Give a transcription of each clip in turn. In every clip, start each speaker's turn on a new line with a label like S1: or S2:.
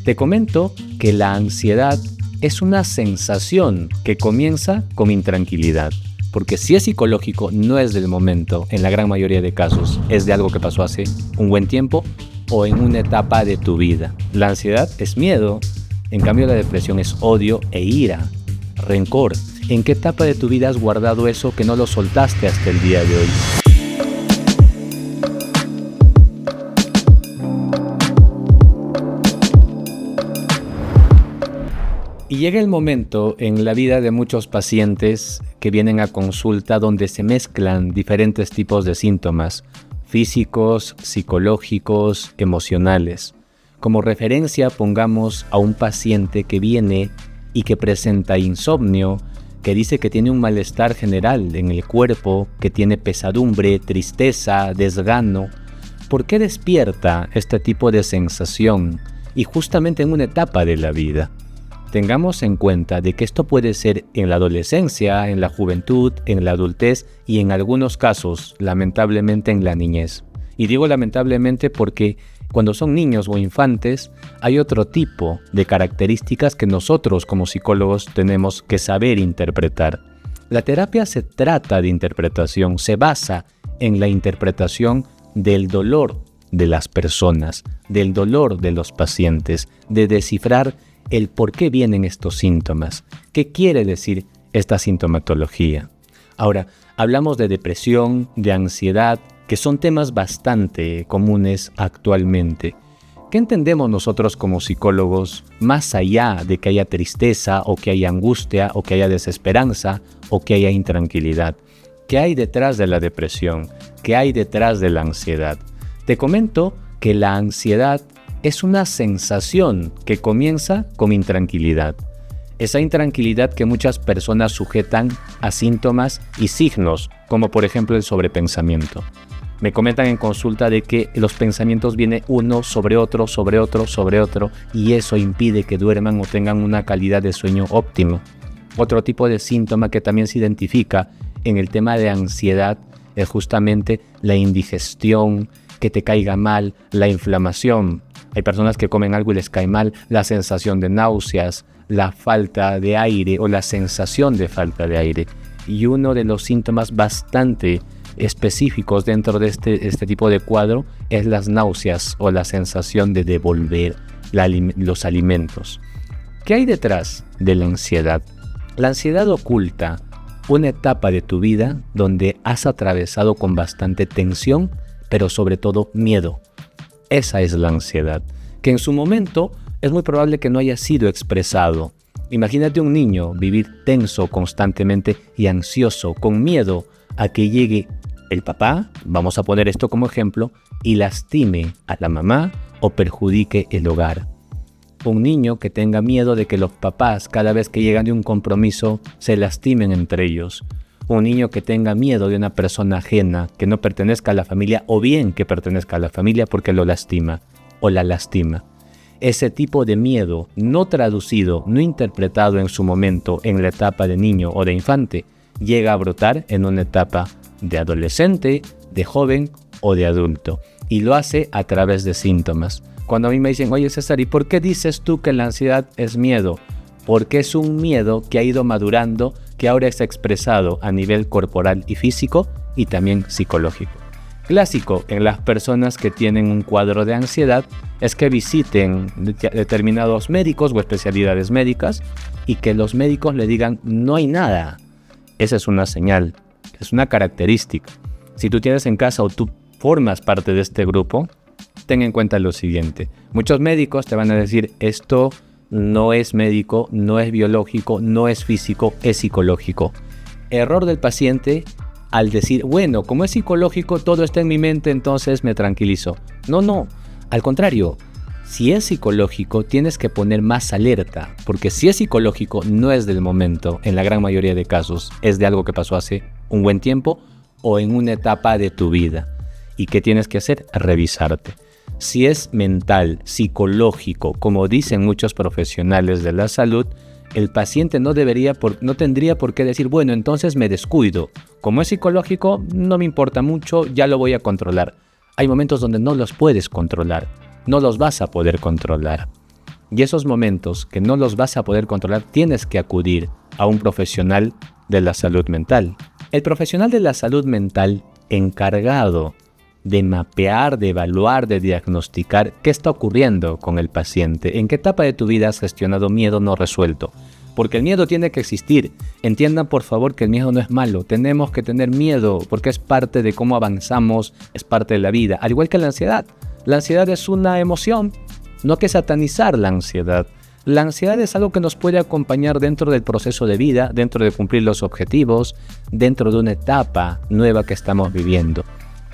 S1: Te comento que la ansiedad es una sensación que comienza con intranquilidad. Porque si es psicológico, no es del momento, en la gran mayoría de casos, es de algo que pasó hace un buen tiempo o en una etapa de tu vida. La ansiedad es miedo, en cambio la depresión es odio e ira, rencor. ¿En qué etapa de tu vida has guardado eso que no lo soltaste hasta el día de hoy? Y llega el momento en la vida de muchos pacientes que vienen a consulta donde se mezclan diferentes tipos de síntomas físicos, psicológicos, emocionales. Como referencia pongamos a un paciente que viene y que presenta insomnio, que dice que tiene un malestar general en el cuerpo, que tiene pesadumbre, tristeza, desgano. ¿Por qué despierta este tipo de sensación? Y justamente en una etapa de la vida. Tengamos en cuenta de que esto puede ser en la adolescencia, en la juventud, en la adultez y en algunos casos, lamentablemente, en la niñez. Y digo lamentablemente porque cuando son niños o infantes hay otro tipo de características que nosotros como psicólogos tenemos que saber interpretar. La terapia se trata de interpretación, se basa en la interpretación del dolor de las personas, del dolor de los pacientes, de descifrar el por qué vienen estos síntomas. ¿Qué quiere decir esta sintomatología? Ahora, hablamos de depresión, de ansiedad, que son temas bastante comunes actualmente. ¿Qué entendemos nosotros como psicólogos más allá de que haya tristeza o que haya angustia o que haya desesperanza o que haya intranquilidad? ¿Qué hay detrás de la depresión? ¿Qué hay detrás de la ansiedad? Te comento que la ansiedad es una sensación que comienza con intranquilidad. Esa intranquilidad que muchas personas sujetan a síntomas y signos, como por ejemplo el sobrepensamiento. Me comentan en consulta de que los pensamientos vienen uno sobre otro, sobre otro, sobre otro, y eso impide que duerman o tengan una calidad de sueño óptimo. Otro tipo de síntoma que también se identifica en el tema de ansiedad es justamente la indigestión, que te caiga mal, la inflamación. Hay personas que comen algo y les cae mal, la sensación de náuseas, la falta de aire o la sensación de falta de aire. Y uno de los síntomas bastante específicos dentro de este tipo de cuadro es las náuseas o la sensación de devolver los alimentos. ¿Qué hay detrás de la ansiedad? La ansiedad oculta una etapa de tu vida donde has atravesado con bastante tensión, pero sobre todo miedo. Esa es la ansiedad, que en su momento es muy probable que no haya sido expresado. Imagínate un niño vivir tenso constantemente y ansioso, con miedo a que llegue el papá, vamos a poner esto como ejemplo, y lastime a la mamá o perjudique el hogar. Un niño que tenga miedo de que los papás, cada vez que llegan de un compromiso, se lastimen entre ellos. Un niño que tenga miedo de una persona ajena, que no pertenezca a la familia, o bien que pertenezca a la familia porque lo lastima o la lastima. Ese tipo de miedo no traducido, no interpretado en su momento en la etapa de niño o de infante, llega a brotar en una etapa de adolescente, de joven o de adulto. Y lo hace a través de síntomas. Cuando a mí me dicen, oye César, ¿y por qué dices tú que la ansiedad es miedo? Porque es un miedo que ha ido madurando, que ahora es expresado a nivel corporal y físico y también psicológico. Clásico en las personas que tienen un cuadro de ansiedad es que visiten determinados médicos o especialidades médicas y que los médicos le digan no hay nada. Esa es una señal, es una característica. Si tú tienes en casa o tú formas parte de este grupo, ten en cuenta lo siguiente. Muchos médicos te van a decir esto no es médico, no es biológico, no es físico, es psicológico. Error del paciente al decir, bueno, como es psicológico, todo está en mi mente, entonces me tranquilizo. No, al contrario. Si es psicológico, tienes que poner más alerta, porque si es psicológico, no es del momento, en la gran mayoría de casos, es de algo que pasó hace un buen tiempo o en una etapa de tu vida. ¿Y qué tienes que hacer? Revisarte. Si es mental, psicológico, como dicen muchos profesionales de la salud, el paciente no tendría por qué decir, bueno, entonces me descuido. Como es psicológico, no me importa mucho, ya lo voy a controlar. Hay momentos donde no los puedes controlar, no los vas a poder controlar. Y esos momentos que no los vas a poder controlar, tienes que acudir a un profesional de la salud mental. El profesional de la salud mental encargado de mapear, de evaluar, de diagnosticar qué está ocurriendo con el paciente, en qué etapa de tu vida has gestionado miedo no resuelto. Porque el miedo tiene que existir. Entiendan por favor que el miedo no es malo. Tenemos que tener miedo porque es parte de cómo avanzamos, es parte de la vida. Al igual que la ansiedad. La ansiedad es una emoción. No hay que satanizar la ansiedad. La ansiedad es algo que nos puede acompañar dentro del proceso de vida, dentro de cumplir los objetivos, dentro de una etapa nueva que estamos viviendo.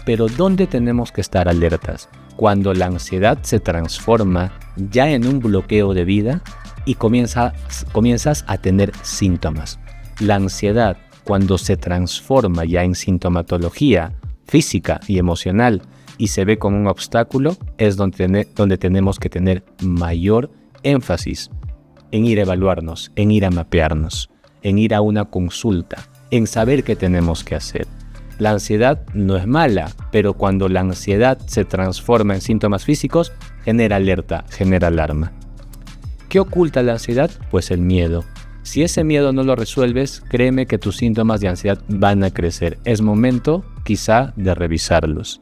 S1: Pero ¿dónde tenemos que estar alertas? Cuando la ansiedad se transforma ya en un bloqueo de vida y comienzas a tener síntomas. La ansiedad, cuando se transforma ya en sintomatología física y emocional y se ve como un obstáculo, es donde tenemos que tener mayor énfasis en ir a evaluarnos, en ir a mapearnos, en ir a una consulta, en saber qué tenemos que hacer. La ansiedad no es mala, pero cuando la ansiedad se transforma en síntomas físicos, genera alerta, genera alarma. ¿Qué oculta la ansiedad? Pues el miedo. Si ese miedo no lo resuelves, créeme que tus síntomas de ansiedad van a crecer. Es momento, quizá, de revisarlos.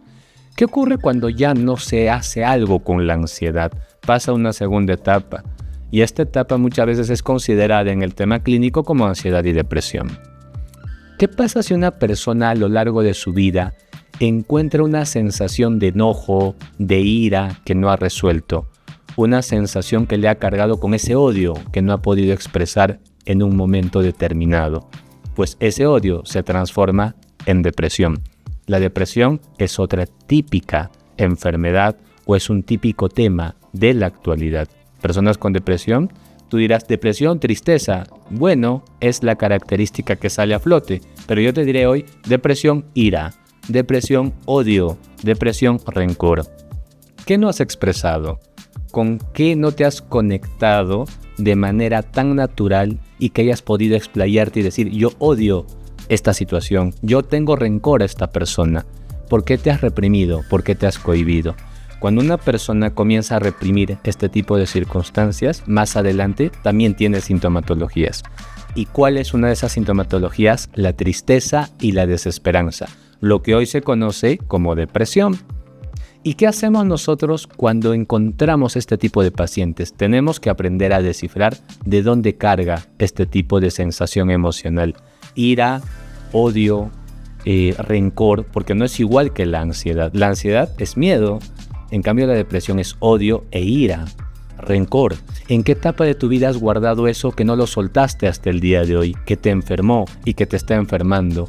S1: ¿Qué ocurre cuando ya no se hace algo con la ansiedad? Pasa a una segunda etapa, y esta etapa muchas veces es considerada en el tema clínico como ansiedad y depresión. ¿Qué pasa si una persona a lo largo de su vida encuentra una sensación de enojo, de ira que no ha resuelto? Una sensación que le ha cargado con ese odio que no ha podido expresar en un momento determinado. Pues ese odio se transforma en depresión. La depresión es otra típica enfermedad o es un típico tema de la actualidad. Personas con depresión, tú dirás depresión, tristeza. Bueno, es la característica que sale a flote, pero yo te diré hoy depresión, ira, depresión, odio, depresión, rencor. ¿Qué no has expresado? ¿Con qué no te has conectado de manera tan natural y que hayas podido explayarte y decir yo odio esta situación, yo tengo rencor a esta persona? ¿Por qué te has reprimido? ¿Por qué te has cohibido? Cuando una persona comienza a reprimir este tipo de circunstancias, más adelante también tiene sintomatologías. ¿Y cuál es una de esas sintomatologías? La tristeza y la desesperanza, lo que hoy se conoce como depresión. ¿Y qué hacemos nosotros cuando encontramos este tipo de pacientes? Tenemos que aprender a descifrar de dónde carga este tipo de sensación emocional. Ira, odio, rencor, porque no es igual que la ansiedad. La ansiedad es miedo, en cambio la depresión es odio e ira, rencor. ¿En qué etapa de tu vida has guardado eso que no lo soltaste hasta el día de hoy, que te enfermó y que te está enfermando?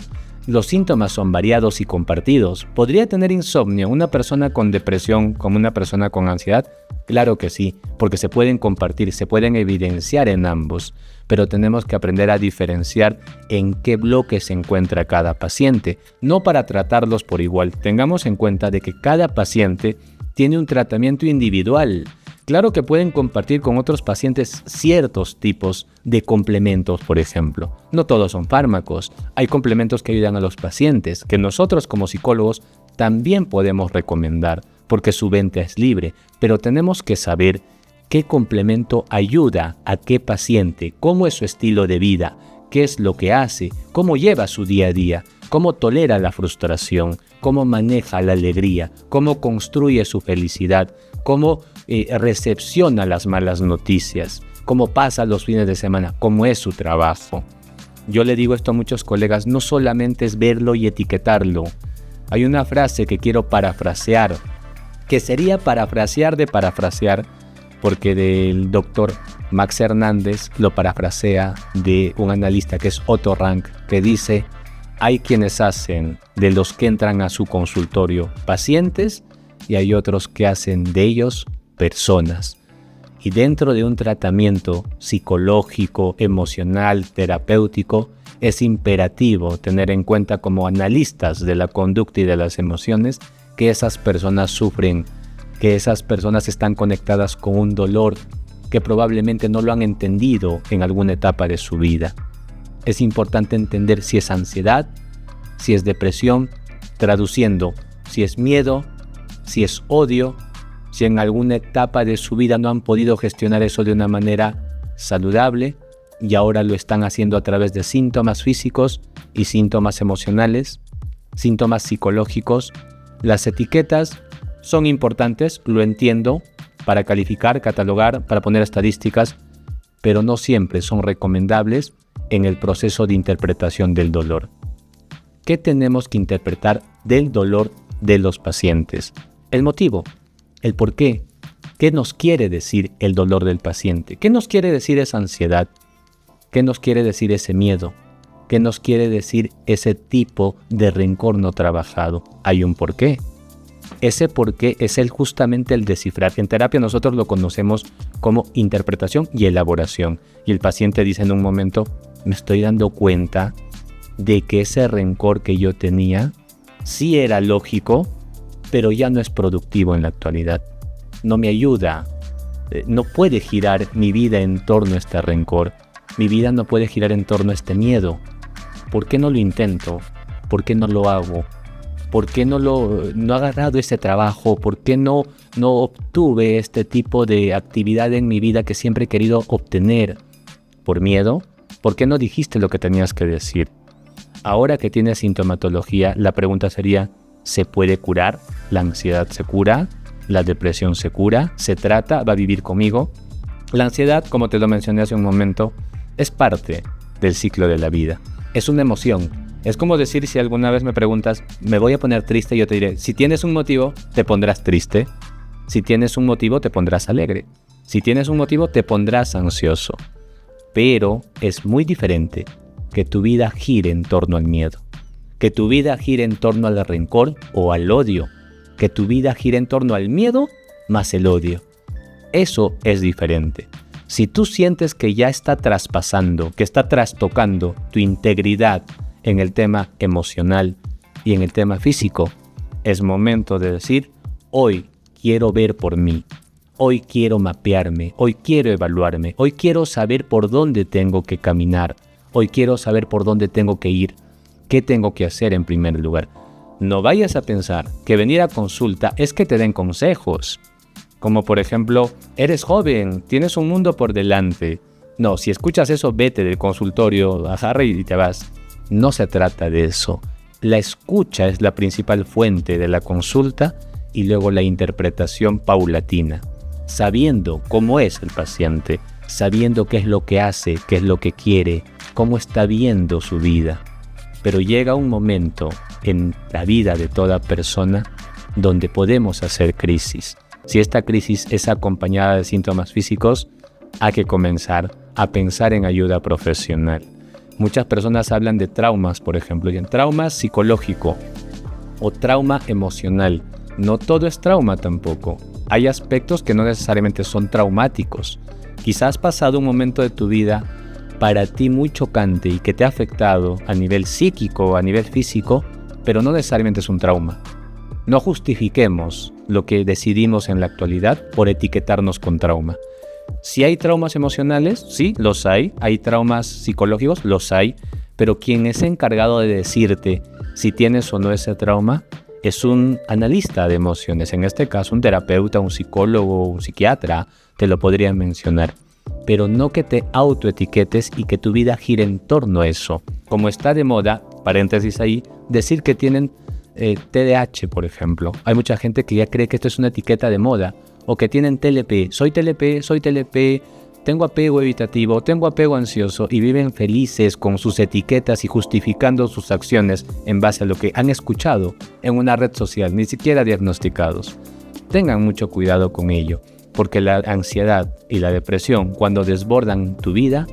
S1: Los síntomas son variados y compartidos. ¿Podría tener insomnio una persona con depresión como una persona con ansiedad? Claro que sí, porque se pueden compartir, se pueden evidenciar en ambos, pero tenemos que aprender a diferenciar en qué bloque se encuentra cada paciente, no para tratarlos por igual. Tengamos en cuenta de que cada paciente tiene un tratamiento individual. Claro que pueden compartir con otros pacientes ciertos tipos de complementos, por ejemplo. No todos son fármacos. Hay complementos que ayudan a los pacientes, que nosotros como psicólogos también podemos recomendar, porque su venta es libre. Pero tenemos que saber qué complemento ayuda a qué paciente, cómo es su estilo de vida, qué es lo que hace, cómo lleva su día a día, cómo tolera la frustración, cómo maneja la alegría, cómo construye su felicidad, cómo recepciona las malas noticias, cómo pasa los fines de semana, cómo es su trabajo. Yo le digo esto a muchos colegas, no solamente es verlo y etiquetarlo. Hay una frase que quiero parafrasear, que sería parafrasear de parafrasear, porque del doctor Max Hernández lo parafrasea de un analista que es Otto Rank, que dice: hay quienes hacen de los que entran a su consultorio pacientes y hay otros que hacen de ellos personas. Y dentro de un tratamiento psicológico, emocional, terapéutico, es imperativo tener en cuenta como analistas de la conducta y de las emociones que esas personas sufren, que esas personas están conectadas con un dolor que probablemente no lo han entendido en alguna etapa de su vida. Es importante entender si es ansiedad, si es depresión, traduciendo, si es miedo, si es odio si en alguna etapa de su vida no han podido gestionar eso de una manera saludable y ahora lo están haciendo a través de síntomas físicos y síntomas emocionales, síntomas psicológicos. Las etiquetas son importantes, lo entiendo, para calificar, catalogar, para poner estadísticas, pero no siempre son recomendables en el proceso de interpretación del dolor. ¿Qué tenemos que interpretar del dolor de los pacientes? El motivo, el por qué. ¿Qué nos quiere decir el dolor del paciente? ¿Qué nos quiere decir esa ansiedad? ¿Qué nos quiere decir ese miedo? ¿Qué nos quiere decir ese tipo de rencor no trabajado? Hay un porqué. Ese porqué es justamente el descifrar. En terapia nosotros lo conocemos como interpretación y elaboración. Y el paciente dice en un momento, me estoy dando cuenta de que ese rencor que yo tenía sí era lógico, pero ya no es productivo en la actualidad. No me ayuda. No puede girar mi vida en torno a este rencor. Mi vida no puede girar en torno a este miedo. ¿Por qué no lo intento? ¿Por qué no lo hago? ¿Por qué no he agarrado ese trabajo? ¿Por qué no obtuve este tipo de actividad en mi vida que siempre he querido obtener? ¿Por miedo? ¿Por qué no dijiste lo que tenías que decir? Ahora que tienes sintomatología, la pregunta sería, ¿se puede curar? ¿La ansiedad se cura? ¿La depresión se cura? ¿Se trata? ¿Va a vivir conmigo? La ansiedad, como te lo mencioné hace un momento, es parte del ciclo de la vida. Es una emoción. Es como decir, si alguna vez me preguntas, me voy a poner triste, yo te diré, si tienes un motivo, te pondrás triste. Si tienes un motivo, te pondrás alegre. Si tienes un motivo, te pondrás ansioso. Pero es muy diferente que tu vida gire en torno al miedo, que tu vida gire en torno al rencor o al odio, que tu vida gire en torno al miedo más el odio. Eso es diferente. Si tú sientes que ya está traspasando, que está trastocando tu integridad en el tema emocional y en el tema físico, es momento de decir, hoy quiero ver por mí, hoy quiero mapearme, hoy quiero evaluarme, hoy quiero saber por dónde tengo que caminar, hoy quiero saber por dónde tengo que ir, qué tengo que hacer en primer lugar. No vayas a pensar que venir a consulta es que te den consejos, como por ejemplo, eres joven, tienes un mundo por delante. No, si escuchas eso, vete del consultorio, agarra y te vas. No se trata de eso. La escucha es la principal fuente de la consulta y luego la interpretación paulatina, sabiendo cómo es el paciente, sabiendo qué es lo que hace, qué es lo que quiere, cómo está viendo su vida. Pero llega un momento en la vida de toda persona donde podemos hacer crisis. Si esta crisis es acompañada de síntomas físicos, hay que comenzar a pensar en ayuda profesional. Muchas personas hablan de traumas, por ejemplo, y en trauma psicológico o trauma emocional. No todo es trauma tampoco. Hay aspectos que no necesariamente son traumáticos. Quizás has pasado un momento de tu vida para ti muy chocante y que te ha afectado a nivel psíquico o a nivel físico, pero no necesariamente es un trauma. No justifiquemos lo que decidimos en la actualidad por etiquetarnos con trauma. Si hay traumas emocionales, sí, los hay. Hay traumas psicológicos, los hay. Pero quien es encargado de decirte si tienes o no ese trauma es un analista de emociones. En este caso, un terapeuta, un psicólogo, un psiquiatra, te lo podrían mencionar. Pero no que te autoetiquetes y que tu vida gire en torno a eso. Como está de moda, paréntesis ahí, decir que tienen TDAH, por ejemplo. Hay mucha gente que ya cree que esto es una etiqueta de moda. O que tienen TLP. Soy TLP, tengo apego evitativo, tengo apego ansioso, y viven felices con sus etiquetas y justificando sus acciones en base a lo que han escuchado en una red social, ni siquiera diagnosticados. Tengan mucho cuidado con ello, porque la ansiedad y la depresión, cuando desbordan tu vida,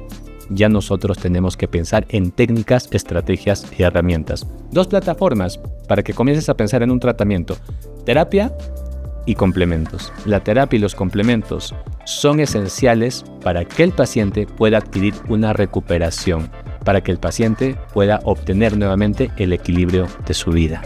S1: ya nosotros tenemos que pensar en técnicas, estrategias y herramientas. 2 plataformas para que comiences a pensar en un tratamiento: terapia y complementos. La terapia y los complementos son esenciales para que el paciente pueda adquirir una recuperación, para que el paciente pueda obtener nuevamente el equilibrio de su vida.